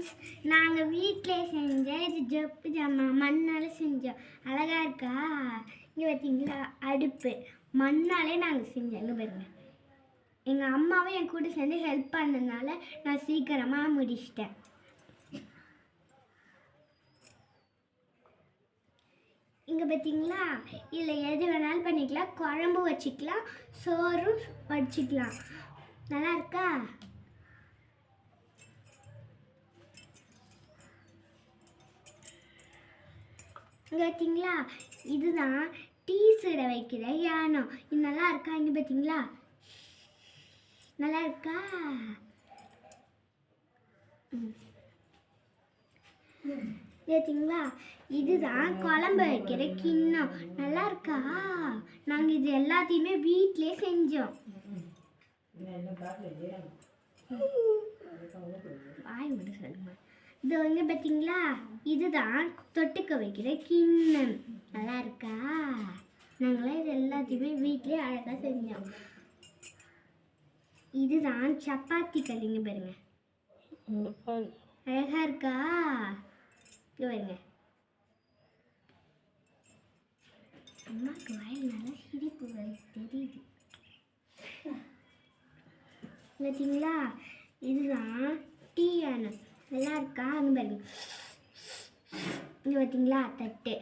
Friends, நாங்கள் வீட்டிலே செஞ்ச இது ஜப்பு ஜாமான் மண்ணால் செஞ்சோம். அழகாக இருக்கா? இங்கே பார்த்தீங்களா அடுப்பு மண்ணாலே நாங்கள் செஞ்சோம். இங்கே பாருங்க, எங்கள் அம்மாவும் என் கூட சேர்ந்து ஹெல்ப் பண்ணதுனால நான் சீக்கிரமாக முடிச்சிட்டேன். இங்கே பார்த்தீங்களா, இதில் எது வேணாலும் பண்ணிக்கலாம். குழம்பு வச்சுக்கலாம், சோறும் வச்சுக்கலாம். நல்லா இருக்கா? இங்கே பார்த்தீங்களா, இதுதான் டீ சுட வைக்கிற யானம். இது நல்லா இருக்கா? இங்கே பார்த்தீங்களா, நல்லா இருக்கா? பார்த்தீங்களா, இதுதான் குழம்பு வைக்கிற கிண்ணம். நல்லா இருக்கா? நாங்கள் இது எல்லாத்தையுமே வீட்டிலே செஞ்சோம். வாய் மட்டும் சொல்லுங்க. இது வந்து பார்த்தீங்களா, இதுதான் தொட்டுக்க வைக்கிற கிண்ணம். நல்லா இருக்கா? நாங்களாம் இது எல்லாத்தையுமே வீட்டிலே அழகாக செஞ்சோம். இதுதான் சப்பாத்தி கல்லிங்க பாருங்க, அழகா இருக்கா? இது பாருங்க, அம்மாவுக்கு வாயில் நல்லா சிரிப்பு தெரியுது. பார்த்தீங்களா, இதுதான் டீ யானம். நல்லா இருக்கா? அங்கே பாருங்க, இங்கே பார்த்தீங்களா தட்டு.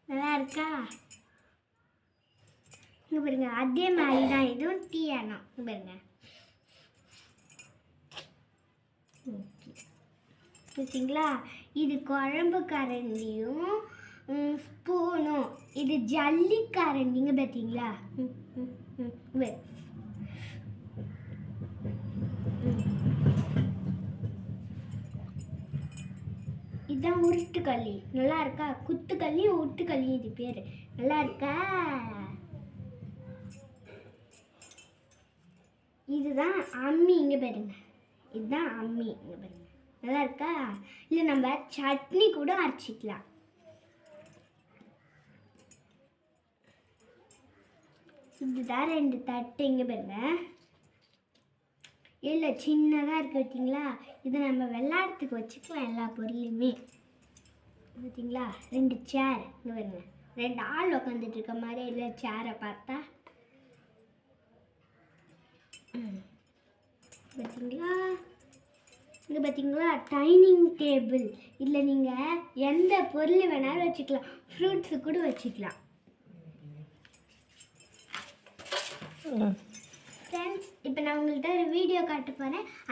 நல்லா இருக்கா? இங்கே பாருங்க, அதே மாதிரி தான் இதுவும் டீ யானம். இங்கே பாருங்க, பார்த்தீங்களா, இது குழம்பு கரண்டியும் ஸ்பூனும். இது ஜல்லி கரண்டிங்க. பார்த்தீங்களா, இதுதான் உருட்டுக்கல்லி. நல்லா இருக்கா? குத்துக்கல்லி உருட்டுக்கல்லி இது பேர். நல்லா இருக்கா? இதுதான் அம்மி. இங்கே பாருங்க, இதுதான் அம்மி. இங்கே பாருங்க, நல்லா இருக்கா? இல்லை நம்ம சட்னி கூட அரைச்சிக்கலாம். இதுதான் 2 தட்டு. இங்கே பாருங்க, இல்லை சின்னதாக இருக்குது பார்த்தீங்களா, இது நம்ம விளையாடுறதுக்கு வச்சுக்கலாம் எல்லா பொருளையுமே. பார்த்தீங்களா, 2 சேர். இங்கே பாருங்க, 2 ஆள் உட்காந்துட்டு இருக்க மாதிரி இல்லை சேரை பார்த்தா. பார்த்தீங்களா, இங்கே பார்த்தீங்களா டைனிங் டேபிள். இதில் நீங்கள் எந்த பொருள் வேணாலும் வச்சுக்கலாம், ஃப்ரூட்ஸு கூட வச்சுக்கலாம். ஃப்ரெண்ட்ஸ், இப்போ நான் உங்கள்கிட்ட ஒரு வீடியோ காட்ட போகிறேன்.